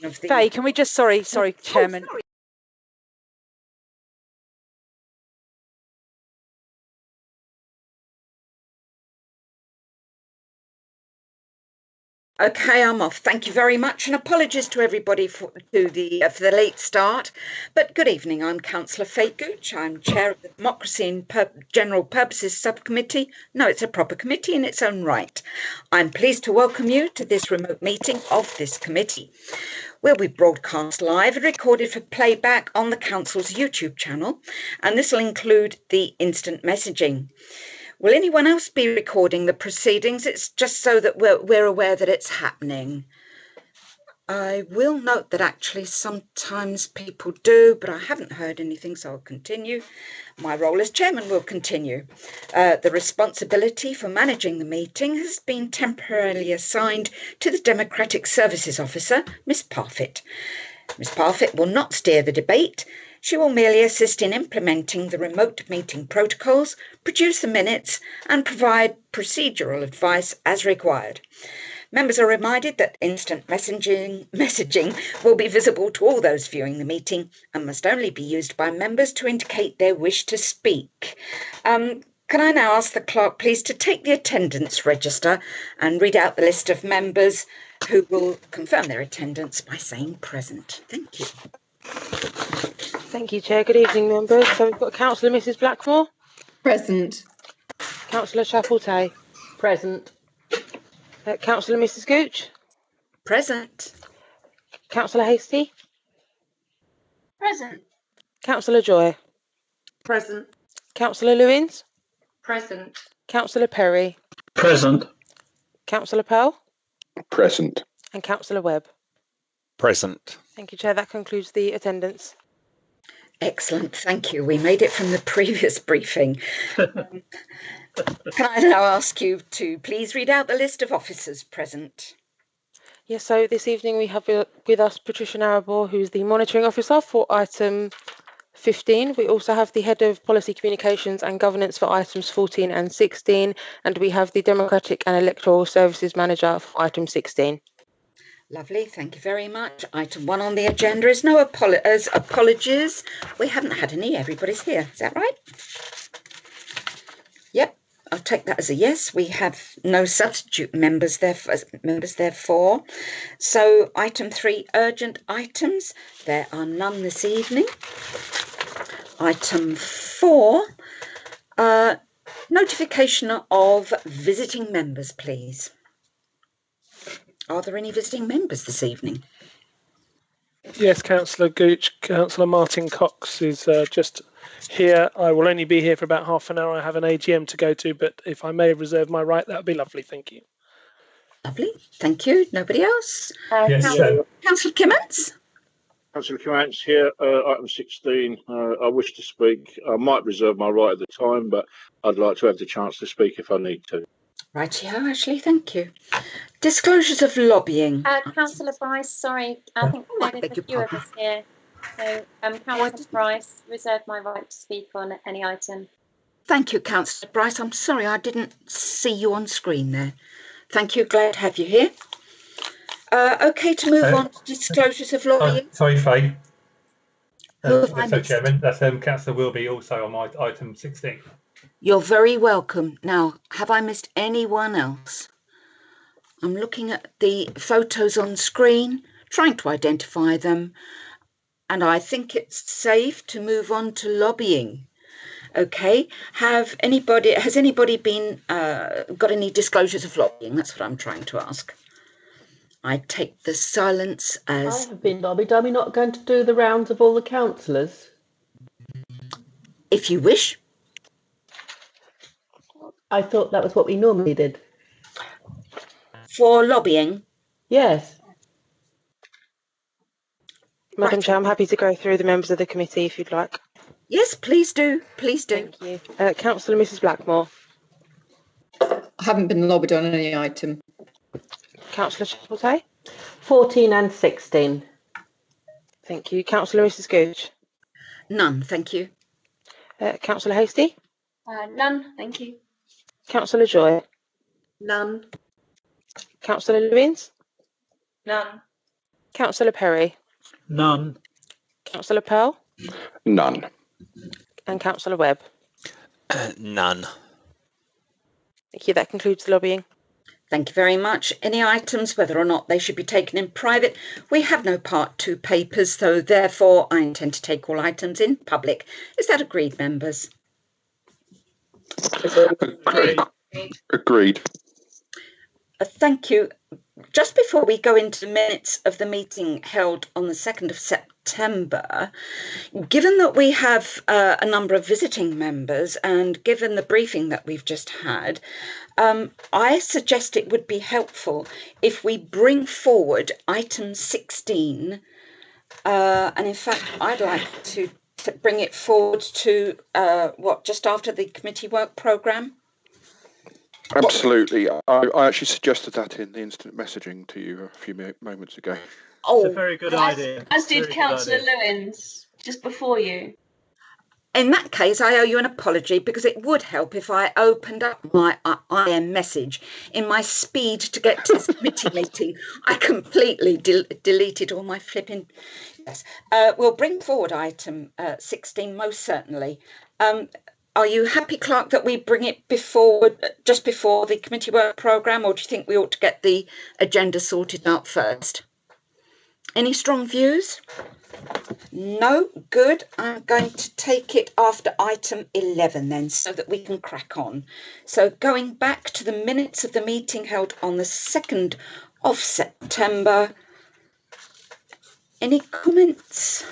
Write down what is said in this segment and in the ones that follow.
of the... Faye, can we just, sorry, Chairman. Oh, sorry. Okay, I'm off. Thank you very much, and apologies to everybody for the late start. But good evening. I'm Councillor Faye Gooch. I'm chair of the Democracy and General Purposes Subcommittee. No, it's a proper committee in its own right. I'm pleased to welcome you to this remote meeting of this committee. Will be broadcast live and recorded for playback on the Council's YouTube channel, and this will include the instant messaging. Will anyone else be recording the proceedings? It's just so that we're aware that it's happening. I will note that actually sometimes people do, but I haven't heard anything, so I'll continue. My role as chairman will continue. The responsibility for managing the meeting has been temporarily assigned to the Democratic Services Officer, Miss Parfitt. Miss Parfitt will not steer the debate. She will merely assist in implementing the remote meeting protocols, produce the minutes, and provide procedural advice as required. Members are reminded that instant messaging will be visible to all those viewing the meeting and must only be used by members to indicate their wish to speak. Can I now ask the clerk, please, to take the attendance register and read out the list of members who will confirm their attendance by saying present. Thank you. Thank you, Chair. Good evening, members. So we've got Councillor Mrs Blackmore. Present. Councillor Chapeltay. Present. Councillor Mrs Gooch. Present. Councillor Hasty. Present. Councillor Joy. Present. Councillor Lewis. Present. Councillor Perry. Present. Councillor Pearl. Present. And Councillor Webb. Present. Thank you, Chair. That concludes the attendance. Excellent, thank you. We made it from the previous briefing. Can I now ask you to please read out the list of officers present? Yes, so this evening we have with us Patricia Narabor, who's the Monitoring Officer for item 15. We also have the Head of Policy Communications and Governance for items 14 and 16, and we have the Democratic and Electoral Services Manager for item 16. Lovely, thank you very much. Item 1 on the agenda is no apologies. We haven't had any, everybody's here. Is that right? Yep, I'll take that as a yes. We have no substitute members therefore. So item 3, urgent items. There are none this evening. Item 4, notification of visiting members, please. Are there any visiting members this evening? Yes, Councillor Gooch. Councillor Martin Cox is just here. I will only be here for about half an hour. I have an AGM to go to, but if I may reserve my right, that would be lovely. Thank you. Lovely, thank you. Nobody else? Yes, Councillor Kimmins? Councillor Cox here, item 16. I wish to speak. I might reserve my right at the time, but I'd like to have the chance to speak if I need to. Rightio, Ashley, thank you. Disclosures of lobbying. Councillor Bryce, sorry, I think there's a few of us here. So, Councillor Bryce, reserve my right to speak on any item. Thank you, Councillor Bryce. I'm sorry I didn't see you on screen there. Thank you, glad to have you here. Okay, to move on to disclosures of lobbying. Sorry, Faye. So, Chairman, that's Councillor Wilby also on my item 16. You're very welcome. Now, have I missed anyone else? I'm looking at the photos on screen, trying to identify them, and I think it's safe to move on to lobbying. Okay, has anybody been got any disclosures of lobbying? That's what I'm trying to ask. I take the silence as... I have been lobbied. Are we not going to do the rounds of all the councillors? If you wish. I thought that was what we normally did. For lobbying? Yes. Madam Chair, I'm happy to go through the members of the committee if you'd like. Yes, please do. Please do. Thank you. Councillor Mrs Blackmore. I haven't been lobbied on any item. Councillor Chapeltay. 14 and 16. Thank you. Councillor Mrs Gooch. None, thank you. Councillor Hasty. None, thank you. Councillor Joy. None. Councillor Lewis. None. Councillor Perry, None. Councillor Pearl, None. and Councillor Webb. None. Thank you. That concludes the lobbying. Thank you very much. Any items, whether or not they should be taken in private? We have no Part 2 papers, so therefore I intend to take all items in public. Is that agreed, members? Agreed. Thank you. Just before we go into the minutes of the meeting held on the 2nd of September, given that we have a number of visiting members and given the briefing that we've just had, I suggest it would be helpful if we bring forward item 16. And in fact, I'd like to bring it forward to just after the committee work programme? Absolutely. I actually suggested that in the instant messaging to you a few moments ago. It's a very good idea. As did Councillor Lewis just before you. In that case, I owe you an apology because it would help if I opened up my IM message. In my speed to get to this committee meeting, I completely deleted all my flipping. Yes, we'll bring forward item 16 most certainly. Are you happy, Clerk, that we bring it just before the committee work programme, or do you think we ought to get the agenda sorted out first? Any strong views? No? Good. I'm going to take it after item 11 then, so that we can crack on. So going back to the minutes of the meeting held on the 2nd of September. Any comments?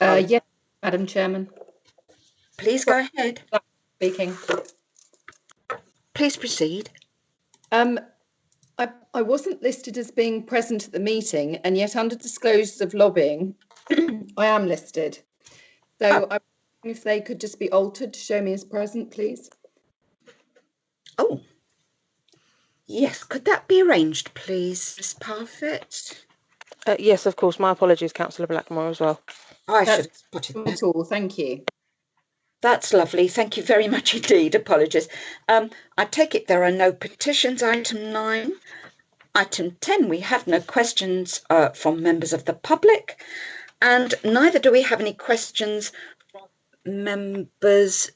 Yes, Madam Chairman. Please go ahead. Speaking. Please proceed. I wasn't listed as being present at the meeting, and yet under disclosures of lobbying, I am listed. So I'm wondering if they could just be altered to show me as present, please. Oh, yes. Could that be arranged, please, Ms. Parfitt? Yes, of course. My apologies, Councillor Blackmore, as well. I should have put it at all. Thank you. That's lovely. Thank you very much indeed. Apologies. I take it there are no petitions. Item 9. Item 10, we have no questions from members of the public, and neither do we have any questions from members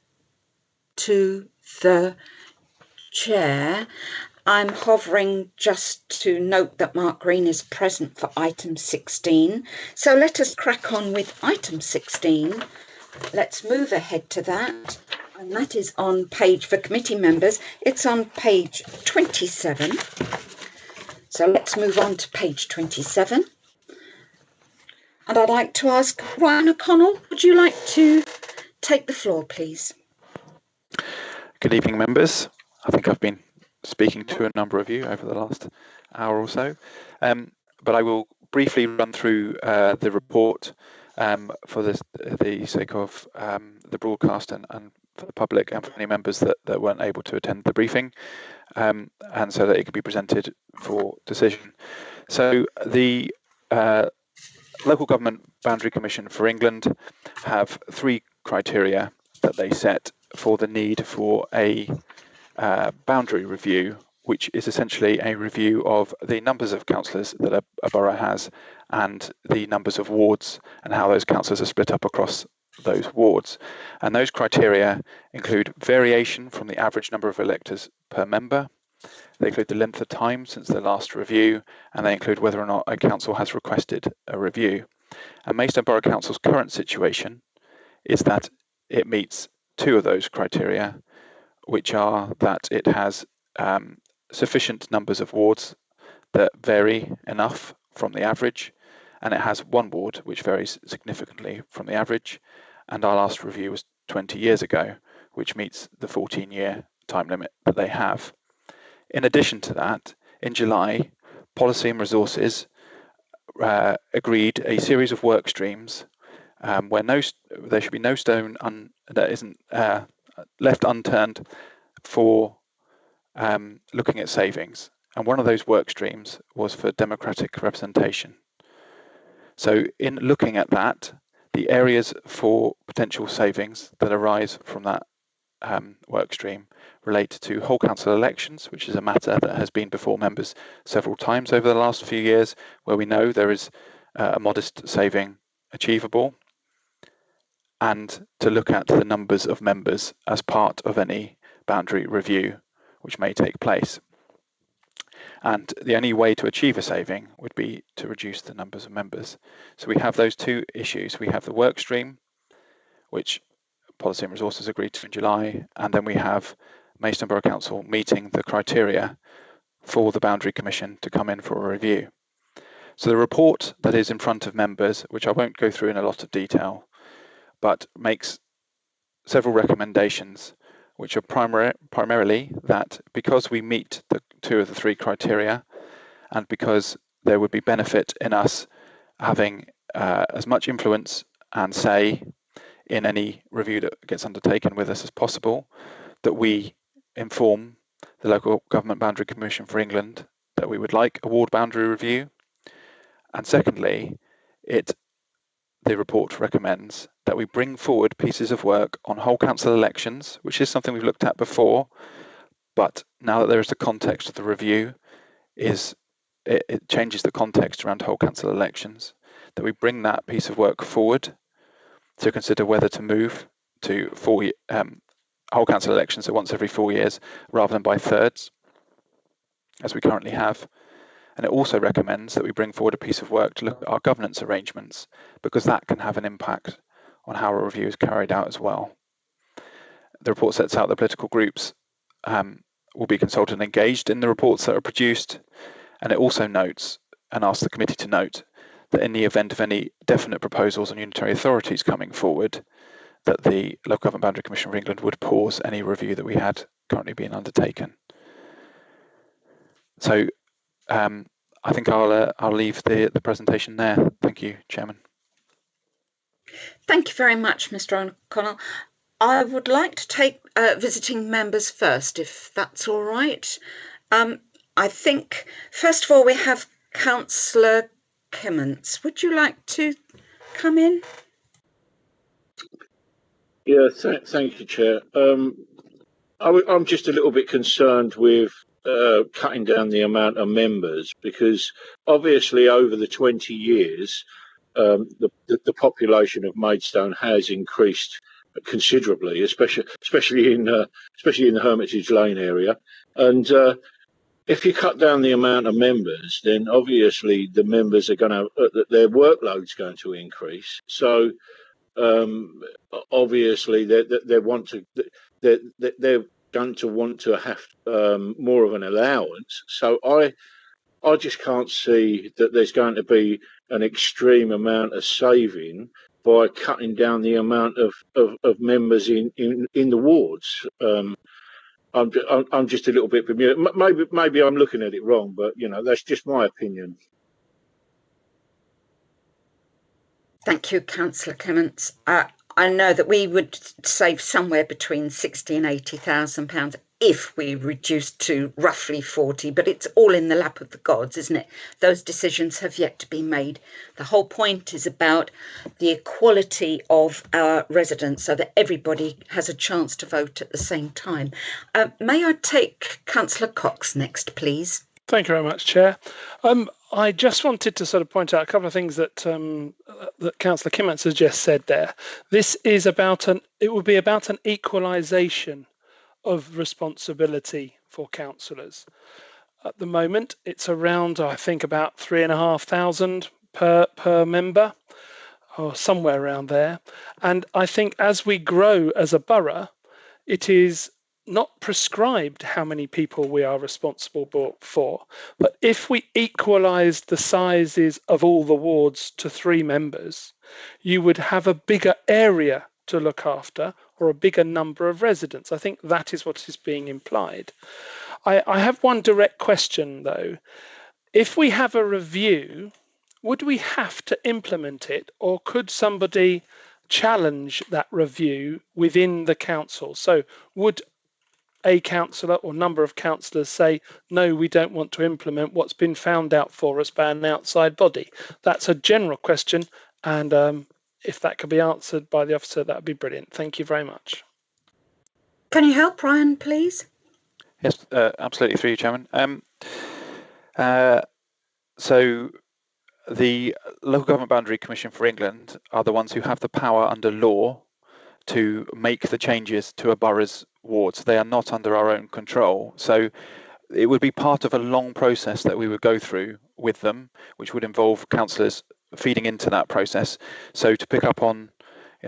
to the chair. I'm hovering just to note that Mark Green is present for item 16. So let us crack on with item 16. Let's move ahead to that. And that is on page, for committee members, it's on page 27. So let's move on to page 27. And I'd like to ask Ryan O'Connell, would you like to take the floor, please? Good evening, members. I think I've been speaking to a number of you over the last hour or so, but I will briefly run through the report for the sake of the broadcast and for the public and for any members that weren't able to attend the briefing, and so that it could be presented for decision. So the Local Government Boundary Commission for England have 3 criteria that they set for the need for a boundary review, which is essentially a review of the numbers of councillors that a borough has and the numbers of wards and how those councillors are split up across those wards. And those criteria include variation from the average number of electors per member. They include the length of time since the last review, and they include whether or not a council has requested a review. And Maidstone Borough Council's current situation is that it meets 2 of those criteria, which are that it has sufficient numbers of wards that vary enough from the average, and it has 1 ward which varies significantly from the average, and our last review was 20 years ago, which meets the 14-year time limit that they have. In addition to that, in July, Policy and Resources agreed a series of work streams where there should be no stone that isn't left unturned for looking at savings. And one of those work streams was for democratic representation. So in looking at that, the areas for potential savings that arise from that work stream relate to whole council elections, which is a matter that has been before members several times over the last few years, where we know there is a modest saving achievable, and to look at the numbers of members as part of any boundary review which may take place. And the only way to achieve a saving would be to reduce the numbers of members. So we have those two issues. We have the work stream, which Policy and Resources agreed to in July, and then we have Maidstone Borough Council meeting the criteria for the Boundary Commission to come in for a review. So the report that is in front of members, which I won't go through in a lot of detail, but makes several recommendations, which are primarily that because we meet the 2 of the 3 criteria, and because there would be benefit in us having as much influence and say in any review that gets undertaken with us as possible, that we inform the Local Government Boundary Commission for England that we would like a ward boundary review. And secondly, the report recommends that we bring forward pieces of work on whole council elections, which is something we've looked at before, but now that there is the context of the review, it changes the context around whole council elections, that we bring that piece of work forward to consider whether to move to whole council elections, so once every 4 years, rather than by thirds, as we currently have. And it also recommends that we bring forward a piece of work to look at our governance arrangements, because that can have an impact on how a review is carried out as well. The report sets out the political groups will be consulted and engaged in the reports that are produced, and it also notes and asks the committee to note that in the event of any definite proposals on unitary authorities coming forward, that the Local Government Boundary Commission for England would pause any review that we had currently being undertaken. So I think I'll leave the presentation there. Thank you, Chairman. Thank you very much, Mr. O'Connell. I would like to take visiting members first, if that's all right. I think, first of all, we have Councillor Kimmins. Would you like to come in? Yeah, thank you, Chair. I'm just a little bit concerned with cutting down the amount of members, because obviously over the 20 years, the population of Maidstone has increased considerably, especially in the Hermitage Lane area. And if you cut down the amount of members, then obviously the members are going to their workload's going to increase. So obviously they're going to want to have more of an allowance. So I just can't see that there's going to be an extreme amount of saving by cutting down the amount of members in the wards. I'm just a little bit bemused. Maybe I'm looking at it wrong, but that's just my opinion. Thank you, Councillor Clements. I know that we would save somewhere between £60,000 and £80,000 if we reduced to roughly 40, but it's all in the lap of the gods, isn't it? Those decisions have yet to be made. The whole point is about the equality of our residents so that everybody has a chance to vote at the same time. May I take Councillor Cox next, please? Thank you very much, Chair. I just wanted to sort of point out a couple of things that that Councillor Kimmins has just said there. This is it will be about an equalisation of responsibility for councillors. At the moment, it's around, I think, about 3,500 per member, or somewhere around there. And I think as we grow as a borough, it is not prescribed how many people we are responsible for, but if we equalise the sizes of all the wards to 3 members, you would have a bigger area to look after, or a bigger number of residents. I think that is what is being implied. I have one direct question though. If we have a review, would we have to implement it, or could somebody challenge that review within the council? So would a councillor or number of councillors say, no, we don't want to implement what's been found out for us by an outside body? That's a general question, and if that could be answered by the officer, that would be brilliant. Thank you very much. Can you help, Ryan, please? Yes, absolutely, through you, Chairman. So the Local Government Boundary Commission for England are the ones who have the power under law to make the changes to a borough's wards. They are not under our own control. So it would be part of a long process that we would go through with them, which would involve councillors feeding into that process. So to pick up on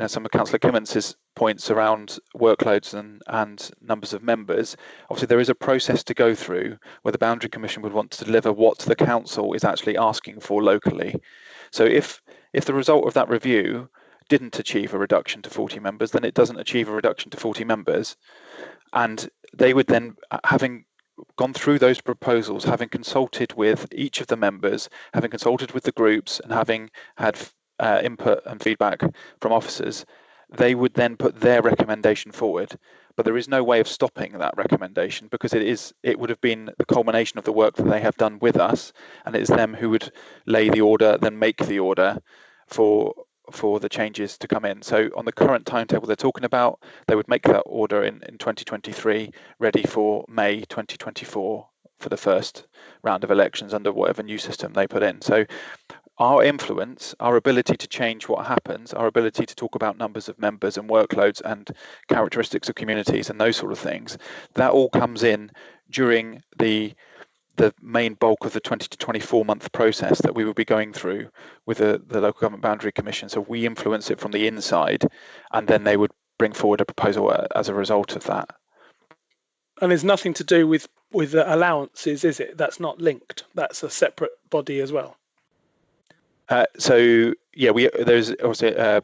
some of Councillor Clemence's points around workloads and numbers of members, obviously there is a process to go through where the Boundary Commission would want to deliver what the council is actually asking for locally. So if the result of that review didn't achieve a reduction to 40 members, then it doesn't achieve a reduction to 40 members. And they would then, having gone through those proposals, having consulted with each of the members, having consulted with the groups, and having had input and feedback from officers, they would then put their recommendation forward. But there is no way of stopping that recommendation, because it would have been the culmination of the work that they have done with us, and it is them who would lay the order, then make the order for the changes to come in. So on the current timetable they're talking about, they would make that order in 2023, ready for May 2024 for the first round of elections under whatever new system they put in. So our influence, our ability to change what happens, our ability to talk about numbers of members and workloads and characteristics of communities and those sort of things, that all comes in during the main bulk of the 20 to 24 month process that we will be going through with the Local Government Boundary Commission. So we influence it from the inside, and then they would bring forward a proposal as a result of that. And there's nothing to do with the allowances, is it? That's not linked. That's a separate body as well. So yeah, there's also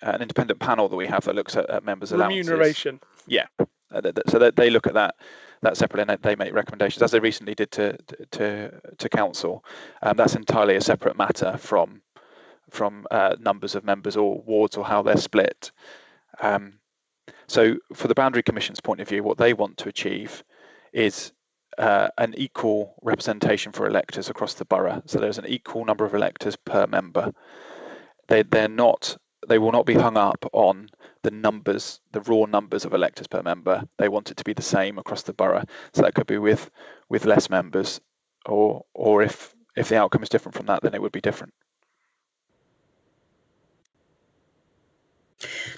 an independent panel that we have that looks at members' allowances. Remuneration. Yeah, so that they look at that separately, and they make recommendations, as they recently did to council. That's entirely a separate matter from numbers of members or wards or how they're split. So for the Boundary Commission's point of view, what they want to achieve is an equal representation for electors across the borough. So there's an equal number of electors per member. They will not be hung up on the numbers, the raw numbers of electors per member. They want it to be the same across the borough. So that could be with less members, or if the outcome is different from that, then it would be different.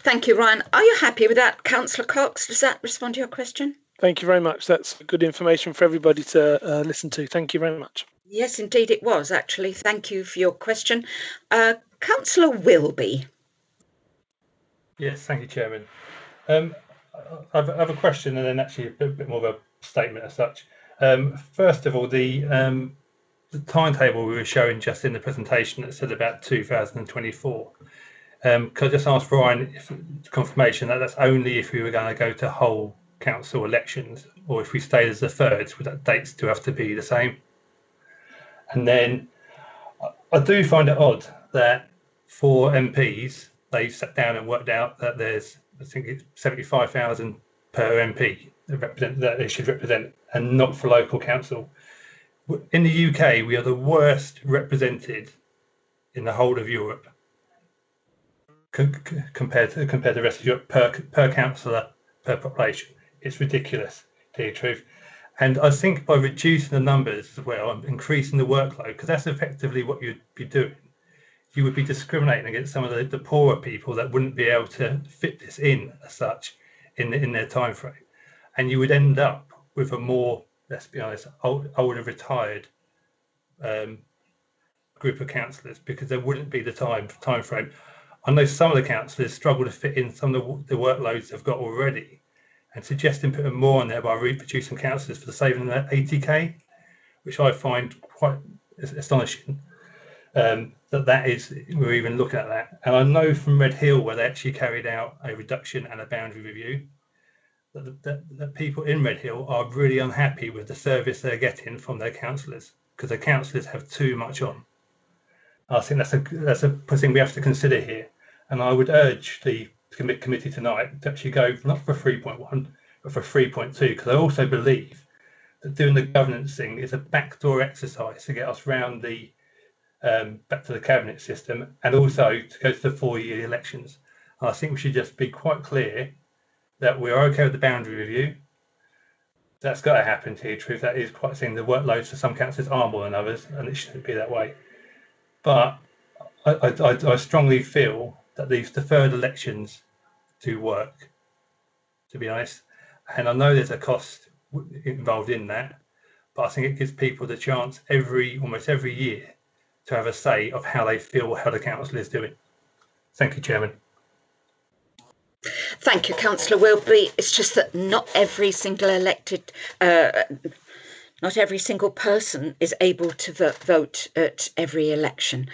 Thank you, Ryan. Are you happy with that, Councillor Cox? Does that respond to your question? Thank you very much. That's good information for everybody to listen to. Thank you very much. Yes, indeed it was, actually. Thank you for your question. Councillor Wilby. Yes, thank you, Chairman. I have a question and then actually a bit more of a statement as such. First of all, the timetable we were showing just in the presentation that said about 2024. Could I just ask Ryan confirmation that that's only if we were going to go to whole council elections, or if we stayed as the thirds, would that date still have to be the same? And then I do find it odd that for MPs, they sat down and worked out that there's, I think it's 75,000 per MP that they should represent, and not for local council. In the UK, we are the worst represented in the whole of Europe compared to the rest of Europe per councillor per population. It's ridiculous, to tell you the truth. And I think by reducing the numbers as well and increasing the workload, because that's effectively what you'd be doing, you would be discriminating against some of the poorer people that wouldn't be able to fit this in as such in their time frame. And you would end up with a more, let's be honest, older retired group of councillors, because there wouldn't be the time frame. I know some of the councillors struggle to fit in some of the workloads they've got already, and suggesting putting more on there by reproducing councillors for the saving that 80k, which I find quite astonishing. That is, we're even looking at that. And I know from Red Hill, where they actually carried out a reduction and a boundary review, that people in Red Hill are really unhappy with the service they're getting from their councillors, because their councillors have too much on. I think that's a thing we have to consider here. And I would urge the committee tonight to actually go not for 3.1 but for 3.2, because I also believe that doing the governance thing is a backdoor exercise to get us round the back to the cabinet system, and also to go to the 4-year elections. And I think we should just be quite clear that we're okay with the boundary review. That's got to happen, to tell you the truth. That is quite a thing. The workloads for some councillors are more than others, and it shouldn't be that way. But I strongly feel that these deferred elections do work, to be honest. And I know there's a cost involved in that, but I think it gives people the chance almost every year to have a say of how they feel how the council is doing. Thank you, Chairman. Thank you, Councillor Wilby. It's just that not every single elected, not every single person is able to vote at every election.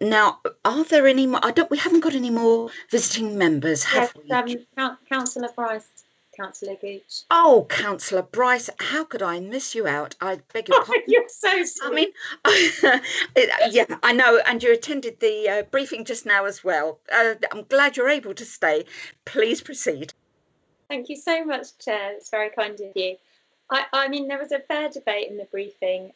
Now, are there any more? We haven't got any more visiting members, have we? Councillor Bryce, Councillor Gooch. Oh, Councillor Bryce, how could I miss you out? I beg your pardon. You're so sweet. I mean, yeah, I know, and you attended the briefing just now as well. I'm glad you're able to stay. Please proceed. Thank you so much, Chair. It's very kind of you. I mean, there was a fair debate in the briefing.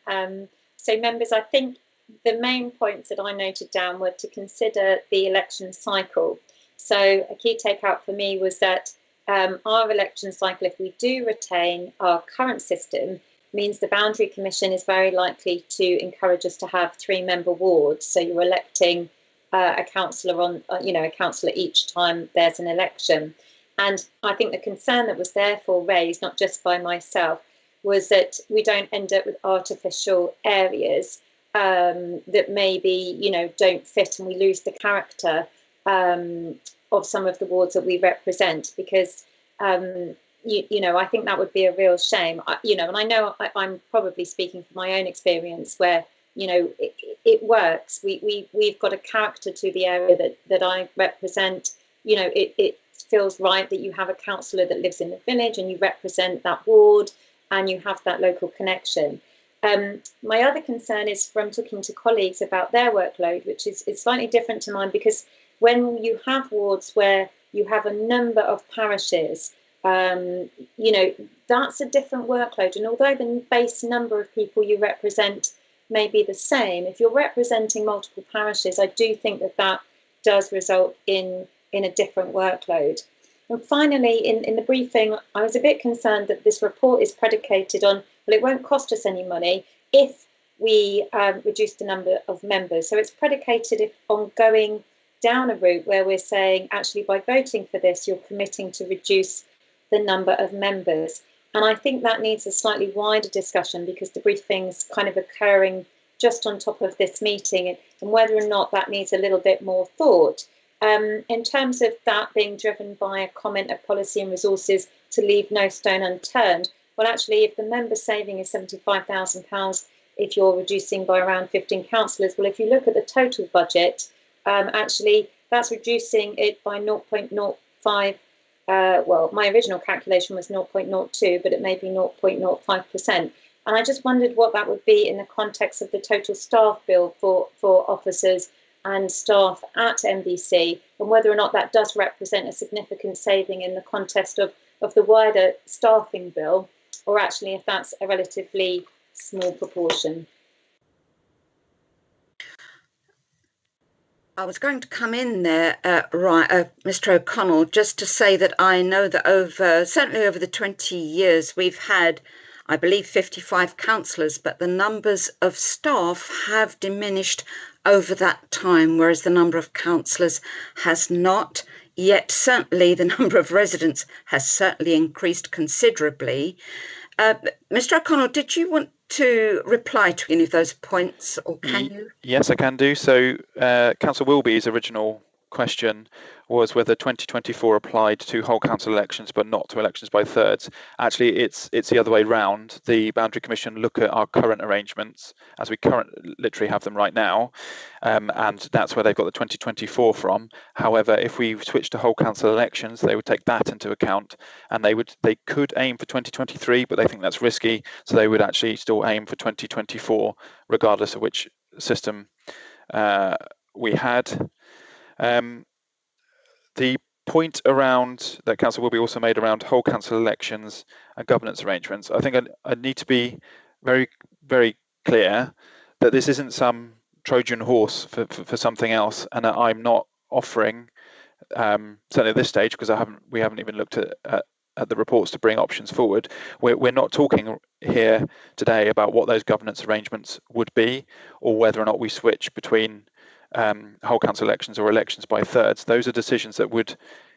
So members, I think the main points that I noted down were to consider the election cycle. So a key takeout for me was that our election cycle, if we do retain our current system, means the Boundary Commission is very likely to encourage us to have 3-member wards. So you're electing a councillor on, a councillor each time there's an election. And I think the concern that was therefore raised, not just by myself, was that we don't end up with artificial areas that maybe, don't fit, and we lose the character of some of the wards that we represent, because, I think that would be a real shame. And I know I'm probably speaking from my own experience where, it works. We've got a character to the area that I represent. It feels right that you have a councillor that lives in the village and you represent that ward and you have that local connection. My other concern is from talking to colleagues about their workload, which is slightly different to mine, because when you have wards where you have a number of parishes, that's a different workload. And although the base number of people you represent may be the same, if you're representing multiple parishes, I do think that does result in a different workload. And finally, in the briefing, I was a bit concerned that this report is predicated on, well, it won't cost us any money if we reduce the number of members. So it's predicated on going down a route where we're saying, actually, by voting for this, you're committing to reduce the number of members. And I think that needs a slightly wider discussion, because the briefing's kind of occurring just on top of this meeting, and whether or not that needs a little bit more thought. In terms of that being driven by a comment of Policy and Resources to leave no stone unturned, well, actually, if the member saving is £75,000, if you're reducing by around 15 councillors, well, if you look at the total budget, actually, that's reducing it by 0.05. Well, my original calculation was 0.02, but it may be 0.05%. And I just wondered what that would be in the context of the total staff bill for officers and staff at MBC, and whether or not that does represent a significant saving in the context of the wider staffing bill, or actually if that's a relatively small proportion. I was going to come in there, Mr. O'Connell, just to say that I know that certainly over the 20 years we've had, I believe, 55 councillors, but the numbers of staff have diminished over that time, whereas the number of councillors has not. Yet certainly the number of residents has certainly increased considerably. Mr. O'Connell, did you want to reply to any of those points, or can you? Yes, I can do. So Councillor Wilby's original question was whether 2024 applied to whole council elections but not to elections by thirds. Actually, it's the other way round. The Boundary Commission look at our current arrangements as we literally have them right now, and that's where they've got the 2024 from. However, if we switch to whole council elections, they would take that into account, and they could aim for 2023, but they think that's risky, so they would actually still aim for 2024 regardless of which system we had. The point around that Councillor Wilby also made around whole council elections and governance arrangements, I think I need to be very, very clear that this isn't some Trojan horse for something else, and that I'm not offering, certainly at this stage, because we haven't even looked at at the reports to bring options forward. We're not talking here today about what those governance arrangements would be, or whether or not we switch between whole council elections or elections by thirds. Those are decisions that would,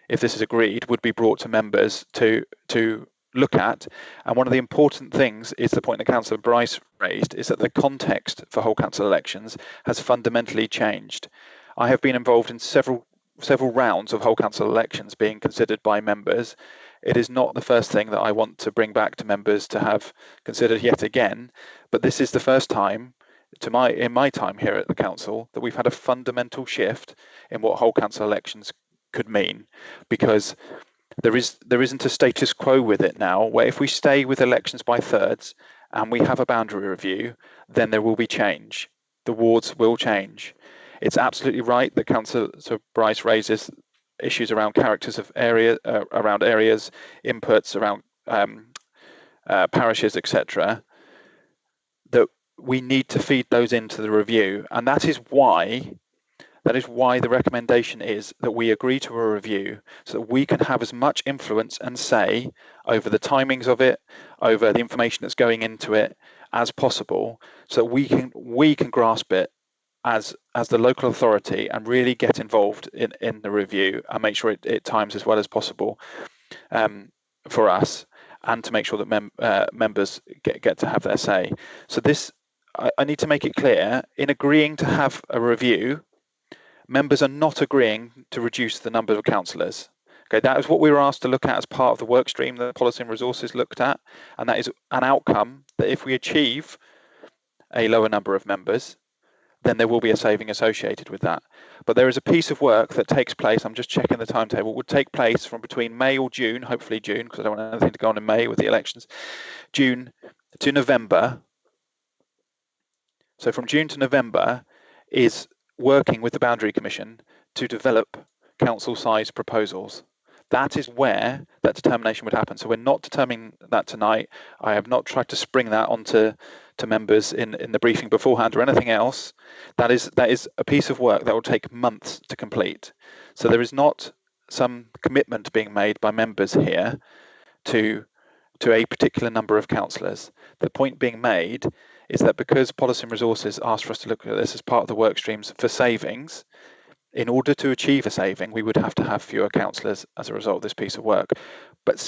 if this is agreed, would be brought to members to look at. And one of the important things is the point that Councillor Bryce raised, is that the context for whole council elections has fundamentally changed. I have been involved in several rounds of whole council elections being considered by members. It is not the first thing that I want to bring back to members to have considered yet again, but this is the first time in my time here at the council that we've had a fundamental shift in what whole council elections could mean, because there isn't a status quo with it now, where if we stay with elections by thirds and we have a boundary review, then there will be change. The wards will change. It's absolutely right that Councillor Bryce raises issues around characters of around areas, inputs around parishes, etc. That we need to feed those into the review, and that is why the recommendation is that we agree to a review, so that we can have as much influence and say over the timings of it, over the information that's going into it as possible, so that we can grasp it as the local authority and really get involved in the review and make sure it times as well as possible for us, and to make sure that members get to have their say. So this, I need to make it clear, in agreeing to have a review, members are not agreeing to reduce the number of councillors. Okay, that is what we were asked to look at as part of the work stream that Policy and Resources looked at, and that is an outcome that if we achieve a lower number of members, then there will be a saving associated with that. But there is a piece of work that takes place, I'm just checking the timetable, would take place from between May or June, hopefully June, because I don't want anything to go on in May with the elections, June to November. So from June to November is working with the Boundary Commission to develop council size proposals. That is where that determination would happen. So we're not determining that tonight. I have not tried to spring that onto members in the briefing beforehand or anything else. That is a piece of work that will take months to complete. So there is not some commitment being made by members here to a particular number of councillors. The point being made is that because Policy and Resources asked for us to look at this as part of the work streams for savings, in order to achieve a saving, we would have to have fewer councillors as a result of this piece of work. But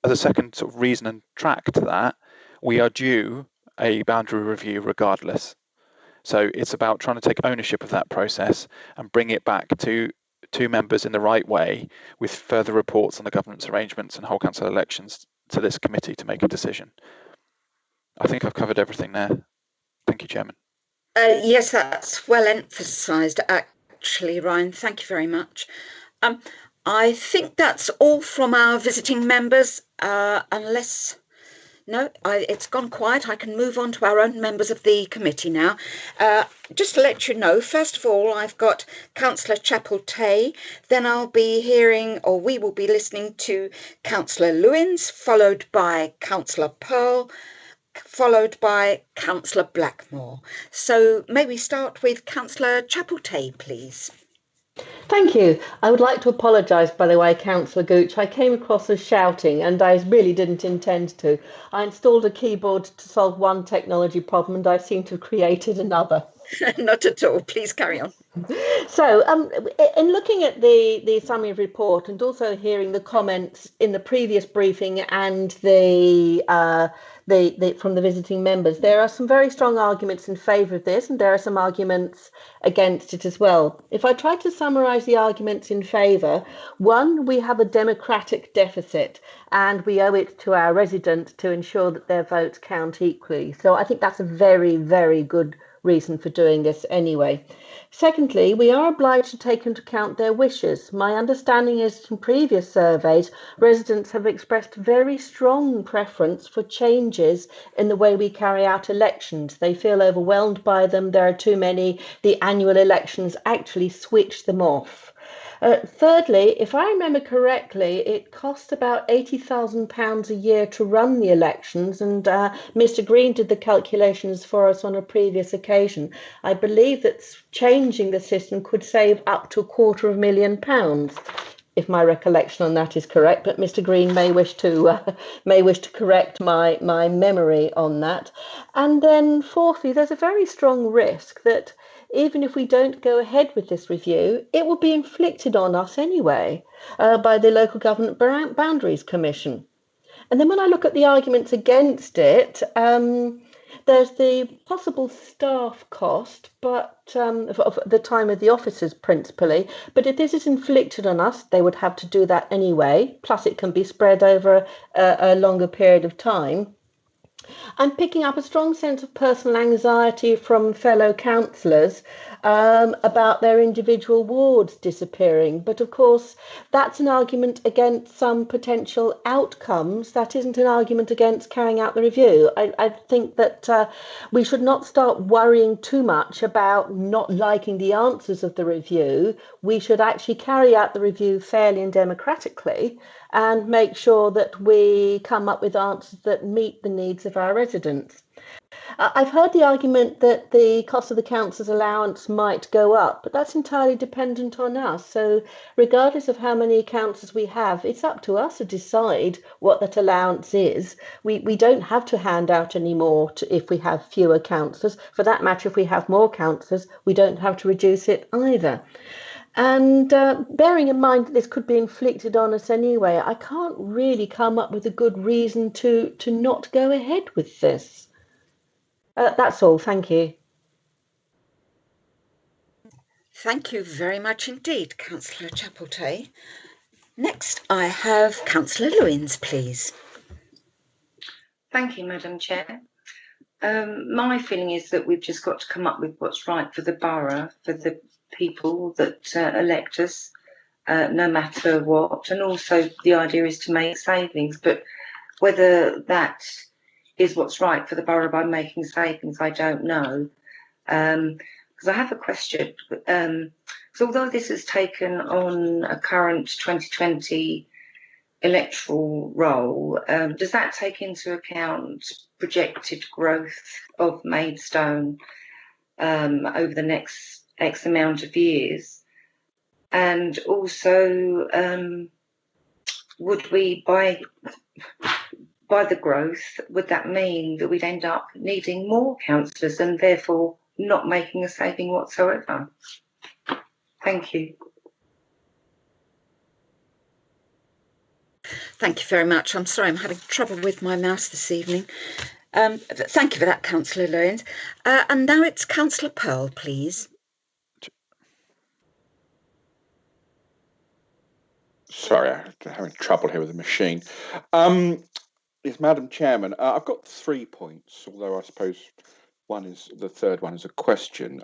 as a second sort of reason and track to that, we are due a boundary review regardless. So it's about trying to take ownership of that process and bring it back to members in the right way, with further reports on the governance arrangements and whole council elections to this committee to make a decision. I think I've covered everything there. Thank you, Chairman. Yes, that's well emphasised, actually, Ryan. Thank you very much. I think that's all from our visiting members, unless... No, it's gone quiet. I can move on to our own members of the committee now. Just to let you know, first of all, I've got Councillor Chapel-Tay. Then I'll be hearing, or we will be listening to Councillor Lewis, followed by Councillor Pearl, followed by Councillor Blackmore. So may we start with Councillor Chapel-Tay, please. Thank you. I would like to apologise, by the way, Councillor Gooch. I came across as shouting and I really didn't intend to. I installed a keyboard to solve one technology problem and I seem to have created another. Not at all. Please carry on. So, in looking at the summary report and also hearing the comments in the previous briefing and from the visiting members, there are some very strong arguments in favour of this, and there are some arguments against it as well. If I try to summarise the arguments in favour, one, we have a democratic deficit, and we owe it to our residents to ensure that their votes count equally. So I think that's a very, very good reason for doing this anyway. Secondly, we are obliged to take into account their wishes. My understanding is from previous surveys, residents have expressed very strong preference for changes in the way we carry out elections. They feel overwhelmed by them. There are too many. The annual elections actually switch them off. Thirdly, if I remember correctly, it cost about £80,000 a year to run the elections, and Mr. Green did the calculations for us on a previous occasion. I believe that changing the system could save up to £250,000. if my recollection on that is correct, but Mr. Green may wish to correct my memory on that. And then fourthly, there's a very strong risk that even if we don't go ahead with this review, it will be inflicted on us anyway by the Local Government Boundaries Commission. And then when I look at the arguments against it, there's the possible staff cost, but of the time of the officers principally. But if this is inflicted on us, they would have to do that anyway. Plus, it can be spread over a longer period of time. I'm picking up a strong sense of personal anxiety from fellow councillors about their individual wards disappearing. But of course, that's an argument against some potential outcomes. That isn't an argument against carrying out the review. I think that we should not start worrying too much about not liking the answers of the review. We should actually carry out the review fairly and democratically and make sure that we come up with answers that meet the needs of our residents. I've heard the argument that the cost of the council's allowance might go up, but that's entirely dependent on us. So regardless of how many councillors we have, it's up to us to decide what that allowance is. We don't have to hand out any more if we have fewer councillors. For that matter, if we have more councillors, we don't have to reduce it either. And bearing in mind that this could be inflicted on us anyway, I can't really come up with a good reason to not go ahead with this. That's all. Thank you. Thank you very much indeed, Councillor Chapeltay. Next, I have Councillor Lewis, please. Thank you, Madam Chair. My feeling is that we've just got to come up with what's right for the borough, for the people that elect us, no matter what. And also the idea is to make savings, but whether that is what's right for the borough by making savings, I don't know. Because I have a question. So although this has taken on a current 2020 electoral roll, does that take into account projected growth of Maidstone over the next X amount of years? And also, would we, by the growth, would that mean that we'd end up needing more councillors and therefore not making a saving whatsoever? Thank you. Thank you very much. I'm sorry, I'm having trouble with my mouse this evening. Thank you for that, Councillor Lewis. And now it's Councillor Pearl, please. Sorry, I'm having trouble here with the machine. Yes, Madam Chairman, I've got 3 points, although I suppose the third one is a question.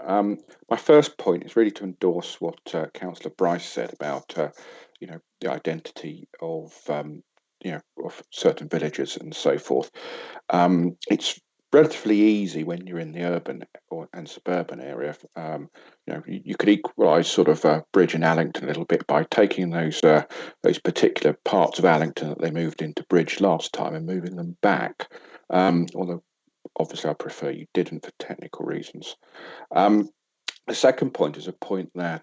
My first point is really to endorse what Councillor Bryce said about, the identity of, of certain villages and so forth. It's relatively easy when you're in the urban and suburban area. You could equalise sort of Bridge and Allington a little bit by taking those particular parts of Allington that they moved into Bridge last time and moving them back. Although obviously I prefer you didn't for technical reasons. The second point is a point that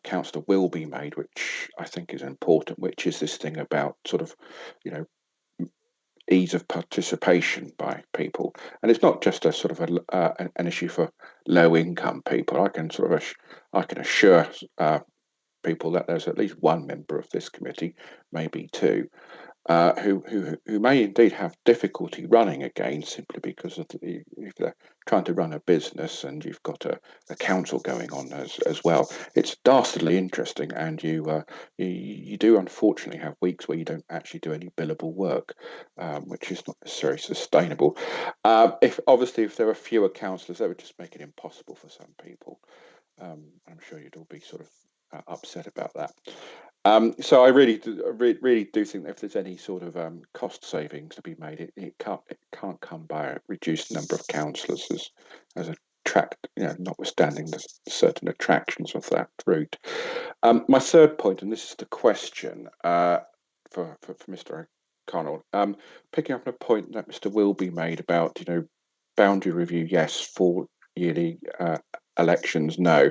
Councillor Wilby made, which I think is important, which is this thing about sort of, ease of participation by people, and it's not just a sort of an issue for low income people. I can assure people that there's at least one member of this committee, maybe two, who may indeed have difficulty running again simply because of if they're trying to run a business and you've got a council going on as well. It's dastardly interesting, and you do unfortunately have weeks where you don't actually do any billable work, which is not necessarily sustainable. If there were fewer councillors, that would just make it impossible for some people. I'm sure you'd all be sort of upset about that. So I really do think that if there's any sort of cost savings to be made, it can't come by a reduced number of councillors as notwithstanding the certain attractions of that route. My third point, and this is the question for Mr. O'Connell, picking up on a point that Mr. Wilby made about boundary review, yes, for yearly elections, no.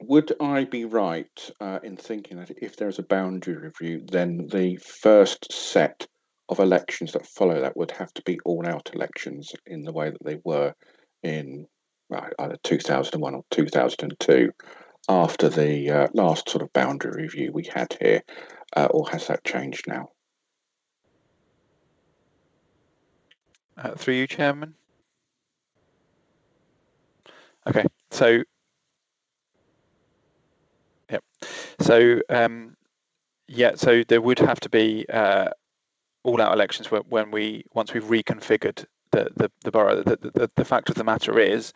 Would I be right in thinking that if there's a boundary review, then the first set of elections that follow that would have to be all-out elections in the way that they were in either 2001 or 2002, after the last sort of boundary review we had here, or has that changed now? Through you, Chairman. Okay, so yep. So so there would have to be all-out elections once we've reconfigured the borough. The fact of the matter is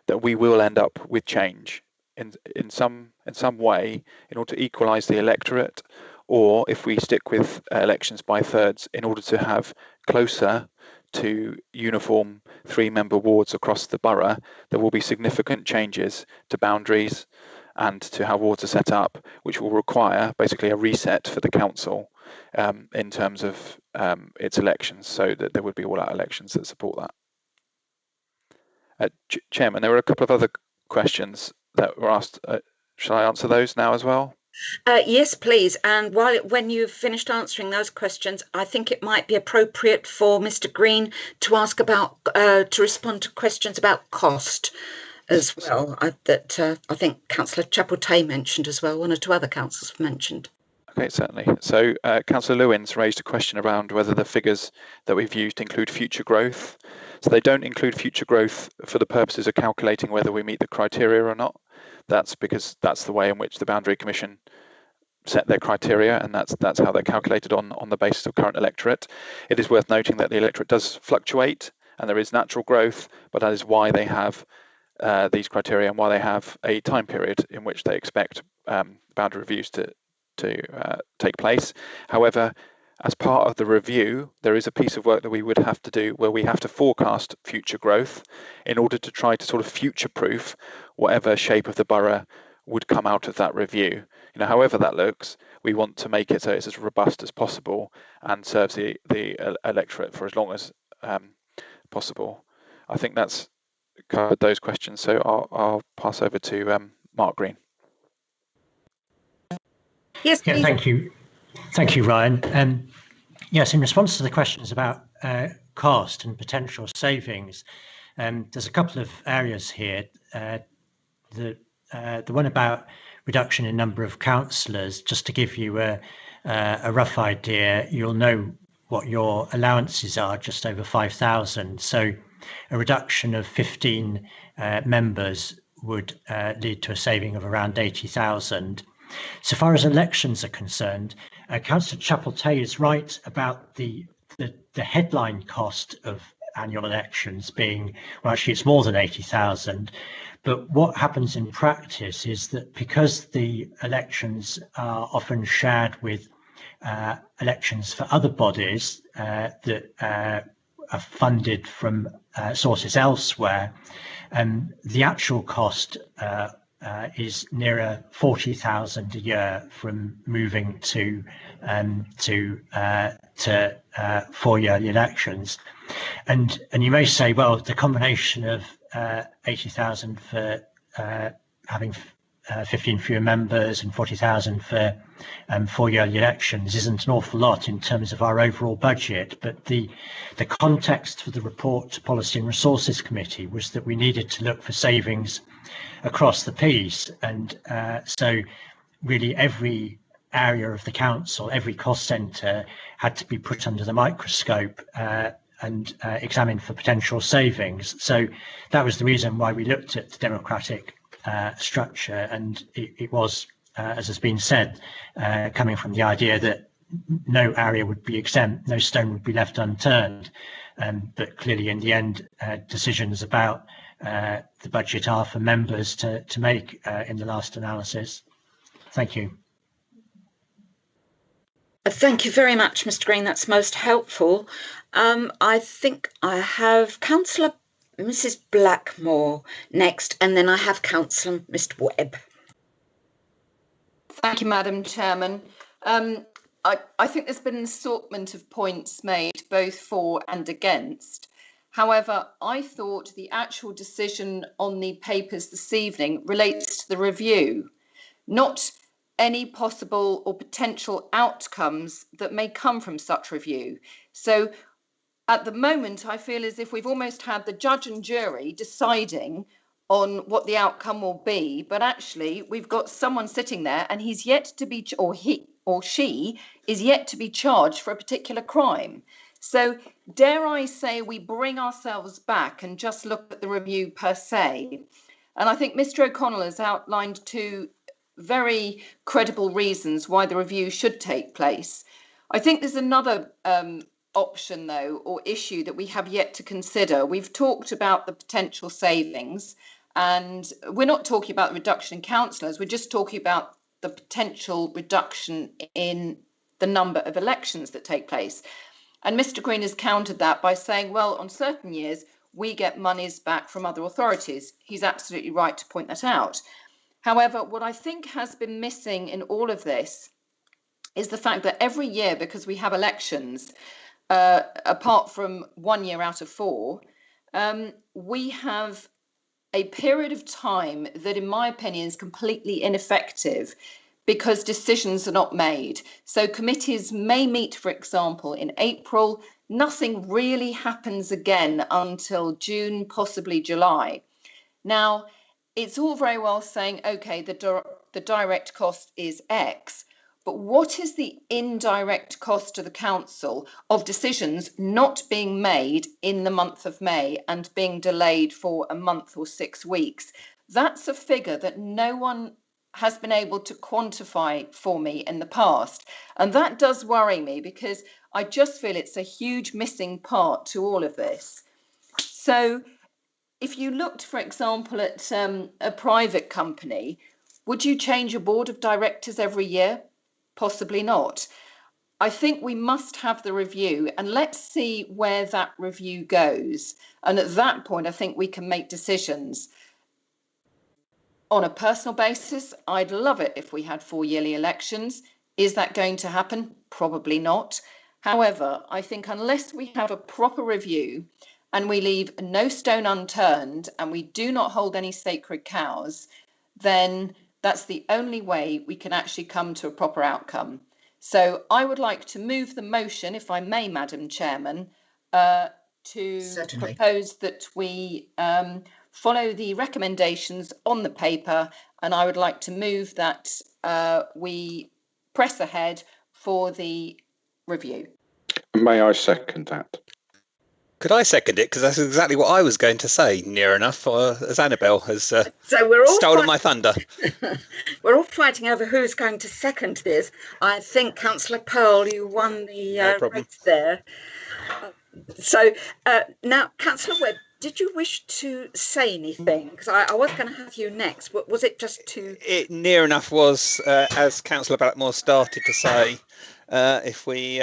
that we will end up with change in some way in order to equalise the electorate, or if we stick with elections by thirds in order to have closer to uniform 3-member wards across the borough, there will be significant changes to boundaries and to how wards are set up, which will require basically a reset for the council in terms of its elections, so that there would be all-out elections that support that. Chairman, there were a couple of other questions that were asked. Shall I answer those now as well? Yes, please. And when you've finished answering those questions, I think it might be appropriate for Mr. Green to ask about to respond to questions about cost as well. I think Councillor Chapeltay mentioned as well. 1 or 2 other councillors have mentioned. Okay, certainly. So Councillor Lewis raised a question around whether the figures that we've used include future growth. So they don't include future growth for the purposes of calculating whether we meet the criteria or not. That's because that's the way in which the Boundary Commission set their criteria, and that's how they're calculated on the basis of current electorate. It is worth noting that the electorate does fluctuate and there is natural growth, but that is why they have these criteria and why they have a time period in which they expect boundary reviews to take place. However, as part of the review, there is a piece of work that we would have to do where we have to forecast future growth in order to try to sort of future-proof whatever shape of the borough would come out of that review. However that looks, we want to make it so it's as robust as possible and serves the electorate for as long as possible. I think that's covered those questions, so I'll pass over to Mark Green. Yes, yeah, thank you, Ryan. Yes, in response to the questions about cost and potential savings, there's a couple of areas here. The one about reduction in number of councillors, just to give you a rough idea, you'll know what your allowances are, just over 5,000. So a reduction of 15 members would lead to a saving of around 80,000. So far as elections are concerned, Councillor Chapeltay is right about the headline cost of annual elections being, well, actually it's more than 80,000. But what happens in practice is that because the elections are often shared with elections for other bodies that are funded from sources elsewhere, the actual cost is nearer 40,000 a year from moving to 4-yearly elections. And you may say, well, the combination of 80,000 for having 15 fewer members and 40,000 for 4-yearly elections isn't an awful lot in terms of our overall budget, but the context for the report to Policy and Resources Committee was that we needed to look for savings across the piece, and so really every area of the council, every cost centre had to be put under the microscope and examined for potential savings. So that was the reason why we looked at the democratic structure, and it was, as has been said, coming from the idea that no area would be exempt, no stone would be left unturned, but clearly in the end decisions about the budget are for members to make in the last analysis. Thank you. Thank you very much, Mr. Green. That's most helpful. I think I have Councillor Mrs. Blackmore next, and then I have Councillor Mr. Webb. Thank you, Madam Chairman. I think there's been an assortment of points made, both for and against. However, I thought the actual decision on the papers this evening relates to the review, not any possible or potential outcomes that may come from such review. So at the moment, I feel as if we've almost had the judge and jury deciding on what the outcome will be, but actually we've got someone sitting there and he's yet to be, or he or she is yet to be charged for a particular crime. So dare I say we bring ourselves back and just look at the review per se. And I think Mr. O'Connell has outlined two very credible reasons why the review should take place. I think there's another option, though, or issue that we have yet to consider. We've talked about the potential savings, and we're not talking about the reduction in councillors, we're just talking about the potential reduction in the number of elections that take place. And Mr. Green has countered that by saying, well, on certain years, we get monies back from other authorities. He's absolutely right to point that out. However, what I think has been missing in all of this is the fact that every year, because we have elections, apart from 1 year out of 4, we have a period of time that, in my opinion, is completely ineffective because decisions are not made. So committees may meet, for example, in April. Nothing really happens again until June, possibly July. Now, it's all very well saying, OK, the direct cost is X. But what is the indirect cost to the council of decisions not being made in the month of May and being delayed for a month or 6 weeks? That's a figure that no one has been able to quantify for me in the past. And that does worry me because I just feel it's a huge missing part to all of this. So if you looked, for example, at a private company, would you change your board of directors every year? Possibly not. I think we must have the review and let's see where that review goes. And at that point, I think we can make decisions. On a personal basis, I'd love it if we had 4 yearly elections. Is that going to happen? Probably not. However, I think unless we have a proper review and we leave no stone unturned and we do not hold any sacred cows, then that's the only way we can actually come to a proper outcome. So I would like to move the motion, if I may, Madam Chairman, to Certainly. propose that we follow the recommendations on the paper, and I would like to move that we press ahead for the review. May I second that? Could I second it? Because that's exactly what I was going to say, near enough, as Annabelle has So we're all stolen my thunder. We're all fighting over who's going to second this. I think, Councillor Pearl, you won the race there. So now, Councillor Webb, did you wish to say anything? Because I was going to have you next, but was it just to... It near enough was, as Councillor Blackmore started to say, if we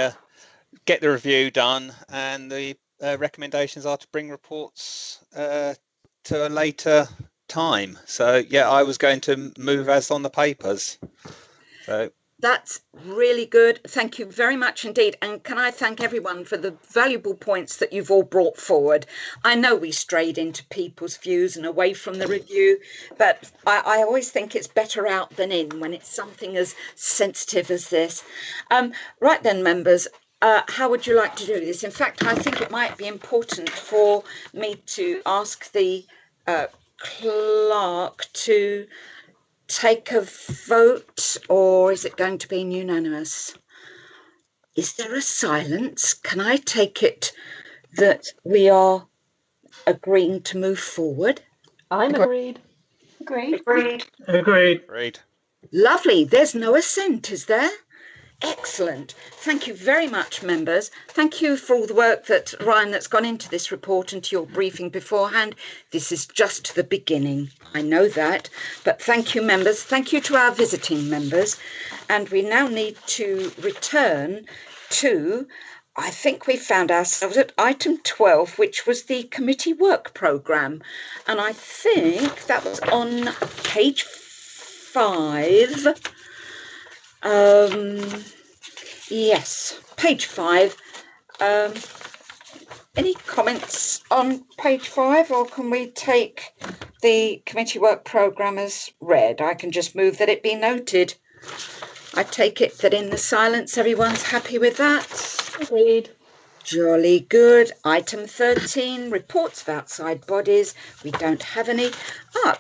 get the review done and the recommendations are to bring reports to a later time. So, yeah, I was going to move as on the papers. So That's really good. Thank you very much indeed. And can I thank everyone for the valuable points that you've all brought forward. I know we strayed into people's views and away from the review, but I always think it's better out than in when it's something as sensitive as this. Right then, members, how would you like to do this? In fact, I think it might be important for me to ask the clerk to take a vote, or is it going to be unanimous? Is there a silence? Can I take it that we are agreeing to move forward? I'm agreed. Agreed. Agreed. Lovely. There's no assent, is there? Excellent. Thank you very much, members. Thank you for all the work that Ryan that's gone into this report and to your briefing beforehand. This is just the beginning. I know that. But thank you, members. Thank you to our visiting members. And we now need to return to, I think we found ourselves at item 12, which was the committee work programme. And I think that was on page 5. Yes, page 5. Any comments on page 5, or can we take the committee work programme as read? I can just move that it be noted. I take it that in the silence everyone's happy with that. Agreed. Jolly good. Item 13, reports of outside bodies. We don't have any.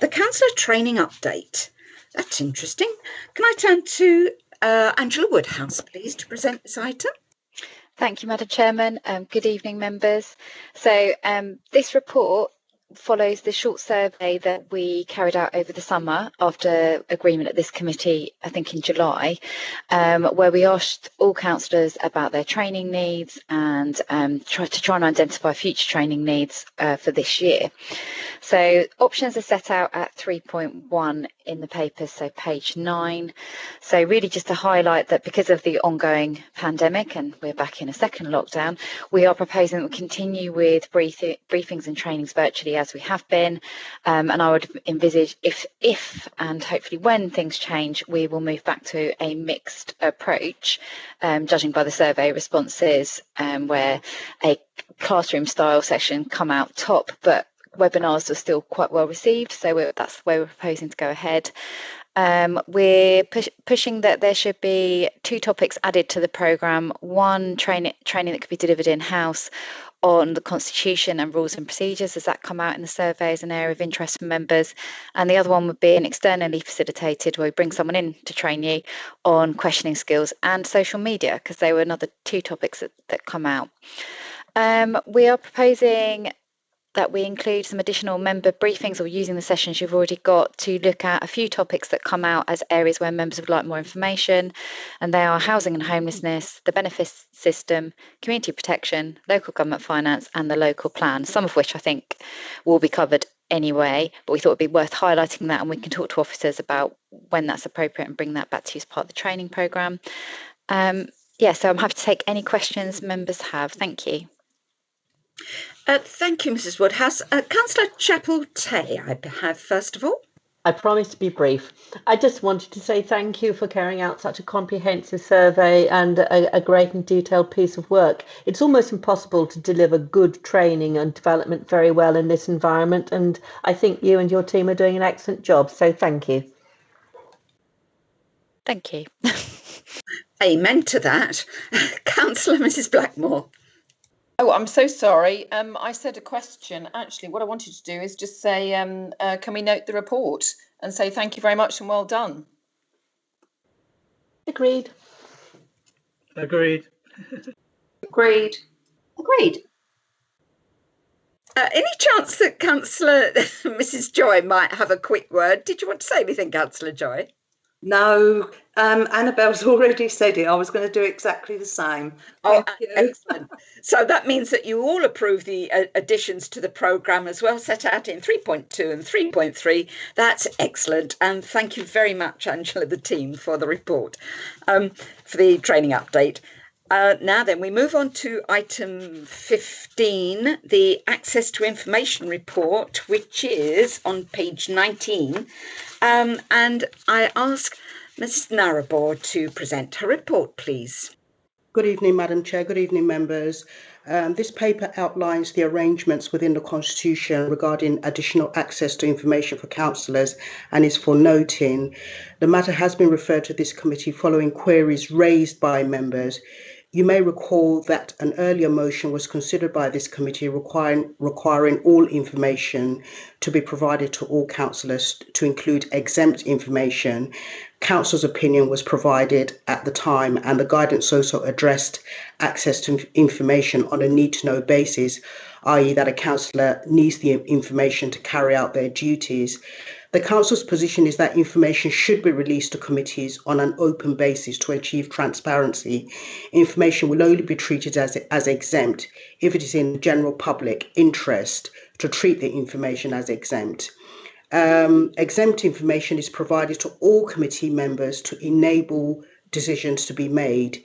The councillor training update. That's interesting. Can I turn to Angela Woodhouse, please, to present this item? Thank you, Madam Chairman. Good evening, members. So this report follows the short survey that we carried out over the summer after agreement at this committee, I think in July, where we asked all councillors about their training needs and try and identify future training needs for this year. So options are set out at 3.1 in the papers, so page 9. So really just to highlight that because of the ongoing pandemic and we're back in a second lockdown, we are proposing that we continue with briefings and trainings virtually as we have been, and I would envisage if and hopefully when things change, we will move back to a mixed approach, judging by the survey responses, where a classroom style session come out top, but webinars are still quite well received, so that's where we're proposing to go ahead. We're pushing that there should be 2 topics added to the programme. One, training that could be delivered in-house on the Constitution and rules and procedures, as that come out in the survey as an area of interest for members. And the other one would be an externally facilitated, where we bring someone in to train you on questioning skills and social media, because they were another 2 topics that come out. We are proposing that we include some additional member briefings, or using the sessions you've already got, to look at a few topics that come out as areas where members would like more information, and they are housing and homelessness, the benefits system, community protection, local government finance, and the local plan, some of which I think will be covered anyway, but we thought it'd be worth highlighting that, and we can talk to officers about when that's appropriate and bring that back to you as part of the training programme. So I'm happy to take any questions members have. Thank you. Thank you, Mrs Woodhouse. Councillor Chapel-Tay, I have first of all. I promise to be brief. I just wanted to say thank you for carrying out such a comprehensive survey and a great and detailed piece of work. It's almost impossible to deliver good training and development very well in this environment, and I think you and your team are doing an excellent job, so thank you. Thank you. Amen to that. Councillor Mrs Blackmore. Oh, I'm so sorry. I said a question. Actually, what I wanted to do is just say, can we note the report and say thank you very much and well done? Agreed. Agreed. Agreed. Agreed. Any chance that Councillor Mrs Joy might have a quick word? Did you want to say anything, Councillor Joy? No, Annabelle's already said it. I was going to do exactly the same. Thank you. Excellent. So that means that you all approve the additions to the programme as well, set out in 3.2 and 3.3. That's excellent. And thank you very much, Angela, the team, for the report, for the training update. Now then, we move on to item 15, the Access to Information report, which is on page 19. And I ask Mrs Narrabor to present her report, please. Good evening, Madam Chair. Good evening, members. This paper outlines the arrangements within the Constitution regarding additional access to information for councillors and is for noting. The matter has been referred to this committee following queries raised by members. You may recall that an earlier motion was considered by this committee requiring all information to be provided to all councillors, to include exempt information. Council's opinion was provided at the time, and the guidance also addressed access to information on a need-to-know basis, i.e. that a councillor needs the information to carry out their duties. The Council's position is that information should be released to committees on an open basis to achieve transparency. Information will only be treated as exempt if it is in general public interest to treat the information as exempt. Exempt information is provided to all committee members to enable decisions to be made.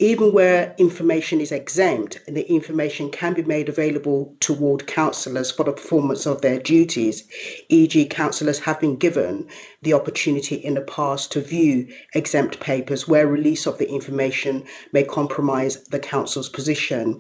Even where information is exempt, the information can be made available toward councillors for the performance of their duties, e.g. councillors have been given the opportunity in the past to view exempt papers where release of the information may compromise the council's position.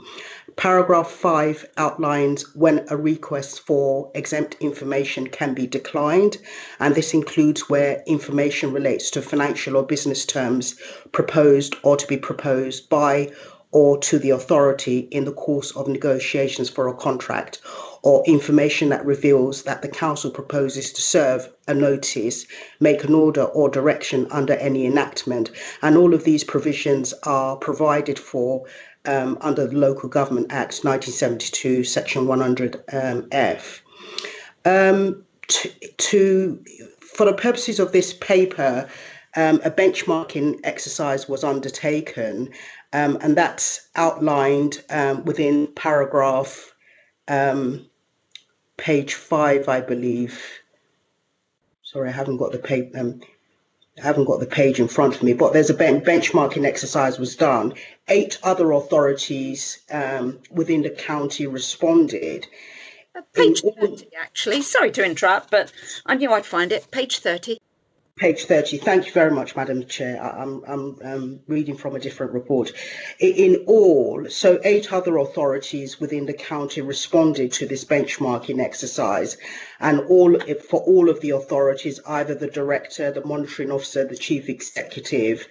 Paragraph 5 outlines when a request for exempt information can be declined, and this includes where information relates to financial or business terms proposed or to be proposed by or to the authority in the course of negotiations for a contract, or information that reveals that the council proposes to serve a notice, make an order or direction under any enactment. And all of these provisions are provided for under the Local Government Act 1972, Section 100F. For the purposes of this paper, a benchmarking exercise was undertaken, and that's outlined within paragraph page 5, I believe. Sorry, I haven't got the paper. I haven't got the page in front of me, but there's a benchmarking exercise was done. 8 other authorities within the county responded. Page 30, actually. Sorry to interrupt, but I knew I'd find it. Page 30. Page 30. Thank you very much, Madam Chair. I'm reading from a different report. In all, so 8 other authorities within the county responded to this benchmarking exercise, and for all of the authorities, either the director, the monitoring officer, the chief executive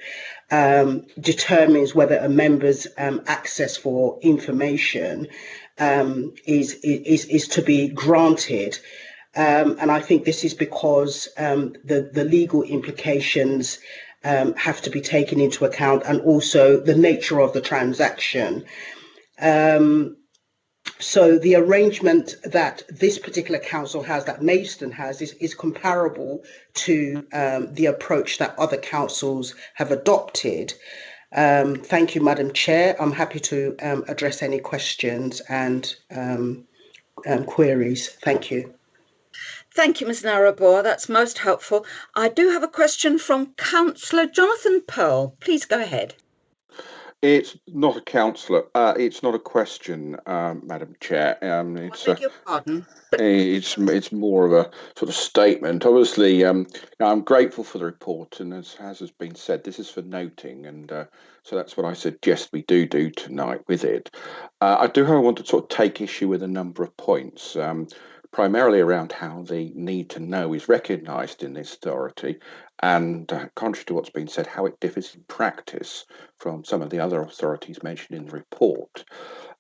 determines whether a member's access for information is to be granted. And I think this is because the legal implications have to be taken into account, and also the nature of the transaction. So the arrangement that this particular council has, that Maidstone has, is comparable to the approach that other councils have adopted. Thank you, Madam Chair. I'm happy to address any questions and queries. Thank you. Thank you, Ms Narabor. That's most helpful. I do have a question from Councillor Jonathan Pearl. Please go ahead. It's not a councillor. It's not a question, Madam Chair. I beg your pardon. It's more of a sort of statement. Obviously, I'm grateful for the report, and as has been said, this is for noting, and so that's what I suggest we do tonight with it. I want to sort of take issue with a number of points. Primarily around how the need to know is recognised in this authority, and contrary to what's been said, how it differs in practice from some of the other authorities mentioned in the report.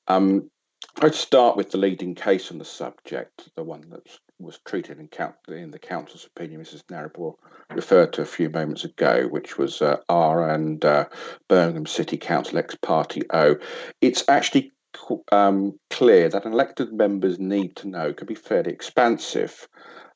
I'd start with the leading case on the subject, the one that was treated in the council's opinion, Mrs Narabor referred to a few moments ago, which was R and Birmingham City Council ex parte O. It's actually clear that elected members' need to know can be fairly expansive.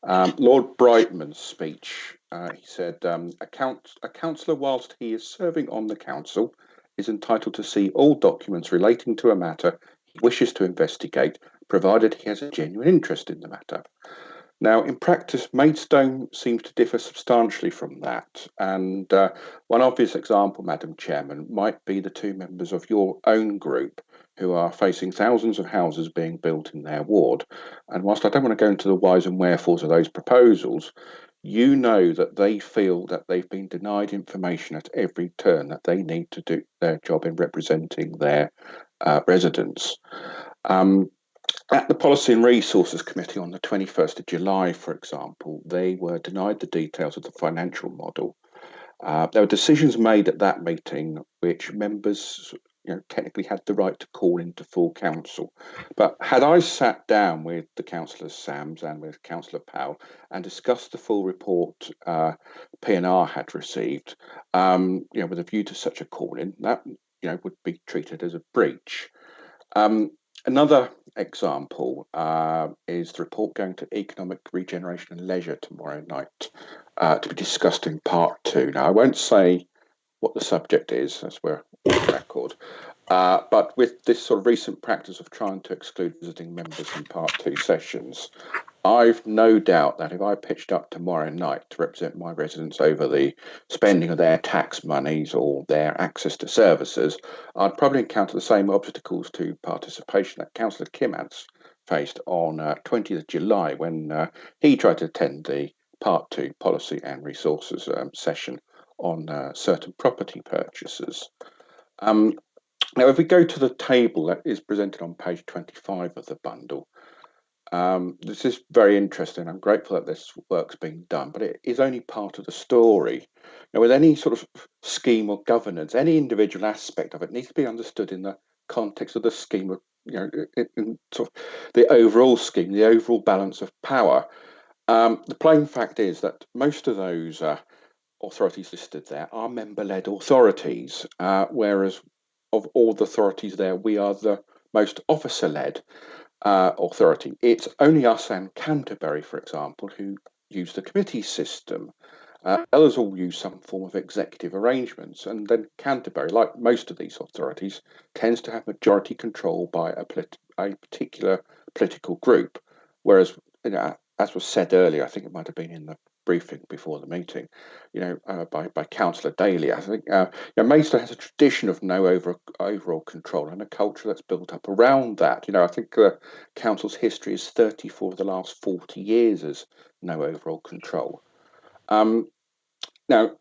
Lord Brightman's speech, he said, a councillor, whilst he is serving on the council, is entitled to see all documents relating to a matter he wishes to investigate, provided he has a genuine interest in the matter. Now, in practice, Maidstone seems to differ substantially from that. And one obvious example, Madam Chairman, might be the 2 members of your own group who are facing thousands of houses being built in their ward. And whilst I don't want to go into the whys and wherefores of those proposals, you know that they feel that they've been denied information at every turn that they need to do their job in representing their residents. At the Policy and Resources Committee on the 21st of July, for example, they were denied the details of the financial model. There were decisions made at that meeting which members technically had the right to call into full council. But had I sat down with the Councillors Sams and with Councillor Pearl and discussed the full report P&R had received, with a view to such a call-in, that would be treated as a breach. Another example is the report going to Economic Regeneration and Leisure tomorrow night to be discussed in part 2. Now, I won't say what the subject is, as we're on record, but with this sort of recent practice of trying to exclude visiting members in part 2 sessions, I've no doubt that if I pitched up tomorrow night to represent my residents over the spending of their tax monies or their access to services, I'd probably encounter the same obstacles to participation that Councillor Kim has faced on 20th of July when he tried to attend the Part 2 Policy and Resources session on certain property purchases. Now, if we go to the table that is presented on page 25 of the bundle, this is very interesting. I'm grateful that this work's being done, but it is only part of the story. Now, with any sort of scheme or governance, any individual aspect of it needs to be understood in the context of the scheme of, in sort of the overall scheme, the overall balance of power. The plain fact is that most of those authorities listed there are member-led authorities, whereas of all the authorities there, we are the most officer-led authority. It's only us and Canterbury, for example, who use the committee system. Others all use some form of executive arrangements, and then Canterbury, like most of these authorities, tends to have majority control by a particular political group. Whereas, as was said earlier, I think it might have been in the briefing before the meeting, by Councillor Daly. I think Maidstone has a tradition of no overall control and a culture that's built up around that. I think the council's history is 34 of the last 40 years as no overall control. Now,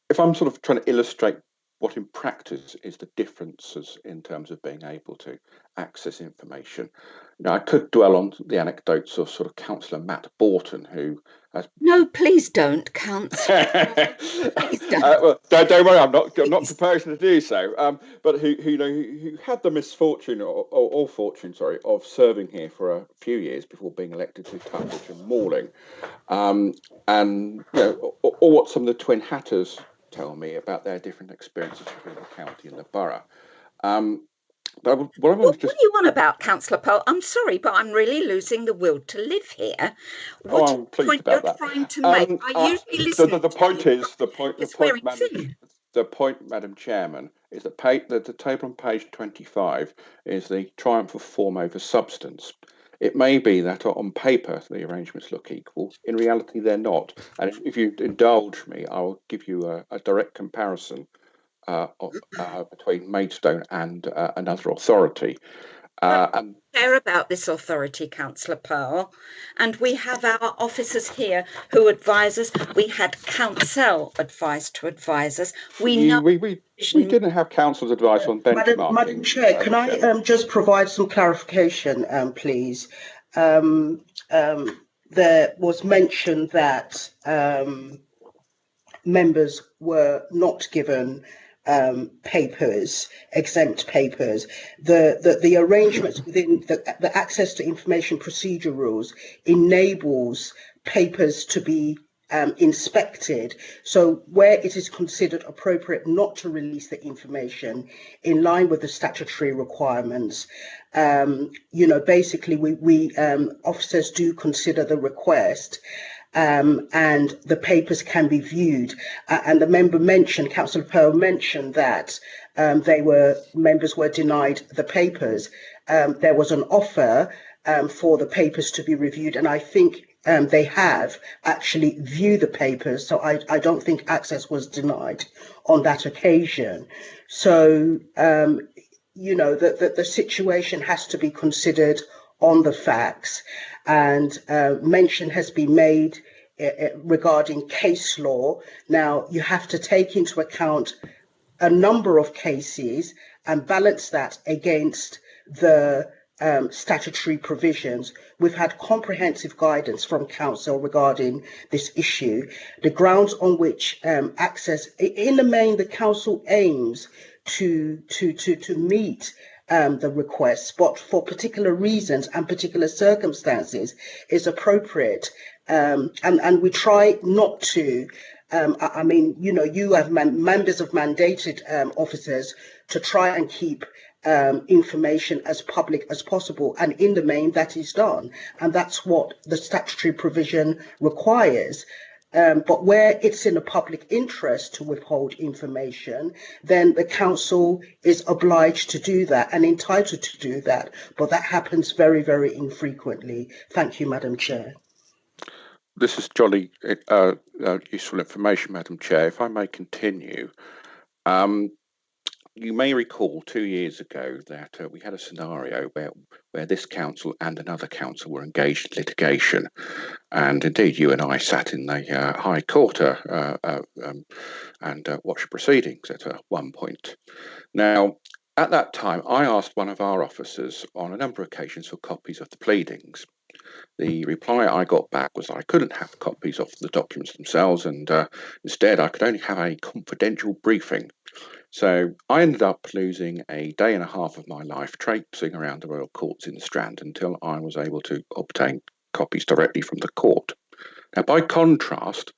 if I'm sort of trying to illustrate what in practice is the differences in terms of being able to access information, I could dwell on the anecdotes of sort of Councillor Matt Borton, who has... No, please don't, Councillor. Please don't. Well, don't worry, I'm not proposing to do so. But who had the misfortune or fortune, of serving here for a few years before being elected to Tunbridge and Malling, and or what some of the Twin Hatters tell me about their different experiences between the county and the borough. But what are you on about, Councillor Pearl? I'm sorry, but I'm really losing the will to live here. What I'm pleased about that. Trying to make? I usually listen. The point, Madam Chairman, is that the table on page 25 is the triumph of form over substance. It may be that on paper the arrangements look equal. In reality, they're not. And if you indulge me, I'll give you a direct comparison between Maidstone and another authority. I care about this authority, Councillor Pearl, and we have our officers here who advise us. We had council advice to advise us. We didn't have council's advice on benchmarking. Madam Chair, can I just provide some clarification, please? There was mentioned that members were not given exempt papers. The arrangements within the access to information procedure rules enables papers to be inspected. So where it is considered appropriate not to release the information in line with the statutory requirements, basically we officers do consider the request. And the papers can be viewed. And the member mentioned, Councillor Pearl mentioned that members were denied the papers. There was an offer for the papers to be reviewed, and I think they have actually viewed the papers. So I don't think access was denied on that occasion. So the situation has to be considered on the facts, and mention has been made regarding case law. Now, you have to take into account a number of cases and balance that against the statutory provisions. We've had comprehensive guidance from council regarding this issue. The grounds on which access, in the main, the council aims to meet the requests, but for particular reasons and particular circumstances is appropriate. And we try not to, you have members of mandated officers to try and keep information as public as possible. And in the main, that is done. And that's what the statutory provision requires. But where it's in the public interest to withhold information, then the council is obliged to do that and entitled to do that. But that happens very, very infrequently. Thank you, Madam Chair. this is jolly useful information, Madam Chair. If I may continue, you may recall 2 years ago that we had a scenario where this council and another council were engaged in litigation, and indeed you and I sat in the High Court and watched proceedings at one point. Now, at that time, I asked one of our officers on a number of occasions for copies of the pleadings. The reply I got back was I couldn't have copies of the documents themselves, and instead I could only have a confidential briefing. So I ended up losing a day and a half of my life traipsing around the Royal Courts in the Strand until I was able to obtain copies directly from the court. Now, by contrast,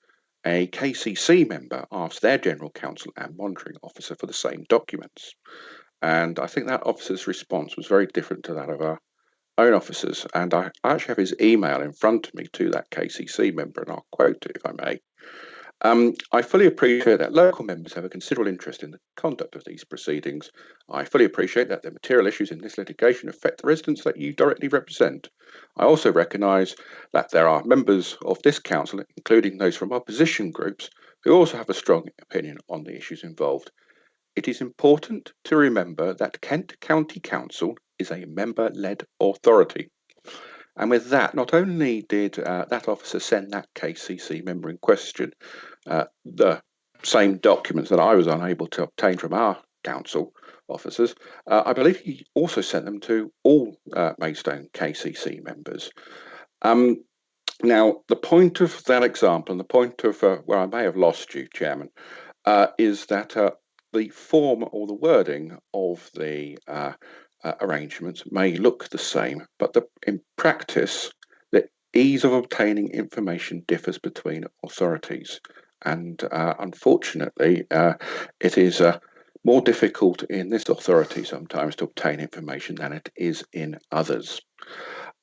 a KCC member asked their General Counsel and Monitoring Officer for the same documents. And I think that officer's response was very different to that of our own officers. And I actually have his email in front of me to that KCC member, and I'll quote it if I may. I fully appreciate that local members have a considerable interest in the conduct of these proceedings. I fully appreciate that the material issues in this litigation affect the residents that you directly represent. I also recognise that there are members of this council, including those from opposition groups, who also have a strong opinion on the issues involved. It is important to remember that Kent County Council is a member-led authority. And with that, not only did that officer send that KCC member in question the same documents that I was unable to obtain from our council officers, I believe he also sent them to all Maidstone KCC members. Now, the point of that example, and the point of where I may have lost you, Chairman, is that the form or the wording of the arrangements may look the same, but in practice, the ease of obtaining information differs between authorities. And unfortunately, it is more difficult in this authority sometimes to obtain information than it is in others.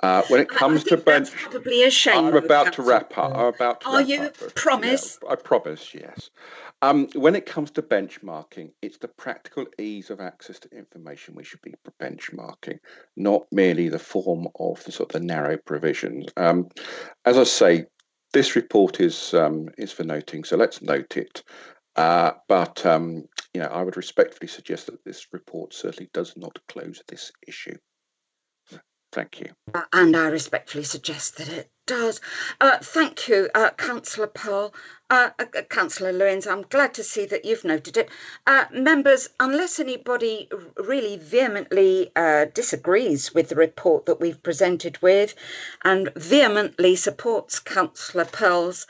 When it comes to bench, probably a shame. I'm about to wrap up. Are you? Promise? Yeah, I promise, yes. When it comes to benchmarking, it's the practical ease of access to information we should be benchmarking, not merely the form of the sort of the narrow provisions. As I say, this report is for noting, so let's note it. But you know, I would respectfully suggest that this report certainly does not close this issue. Thank you. And I respectfully suggest that it does. Thank you, Councillor Pearl. Councillor Lewis, I'm glad to see that you've noted it. Members, unless anybody really vehemently disagrees with the report that we've presented with and vehemently supports Councillor Pearl's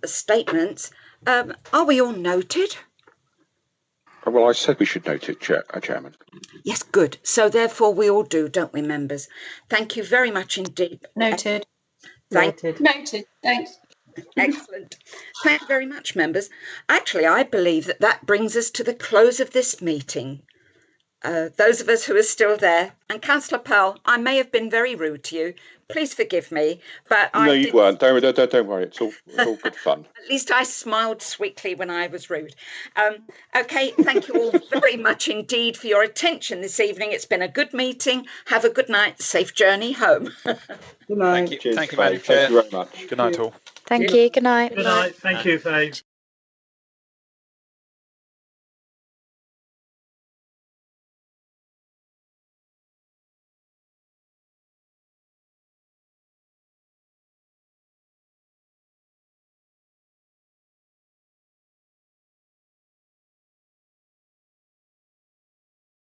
statements, are we all noted? Well, I said we should note it, Chairman. Yes, good. So therefore we all do, don't we, members? Thank you very much indeed. Noted. Noted. Thanks. Excellent. Thank you very much, members. Actually, I believe that that brings us to the close of this meeting. Those of us who are still there, and Councillor Pearl, I may have been very rude to you. Please forgive me, but no, you weren't. Don't worry. It's all good fun. At least I smiled sweetly when I was rude. Okay, thank you all very much indeed for your attention this evening. It's been a good meeting. Have a good night. Safe journey home. Good night. Thank you, Madam Chair. Thank you very much. Good night, all. Thank you. Good night. Good night. Thank you, Faye.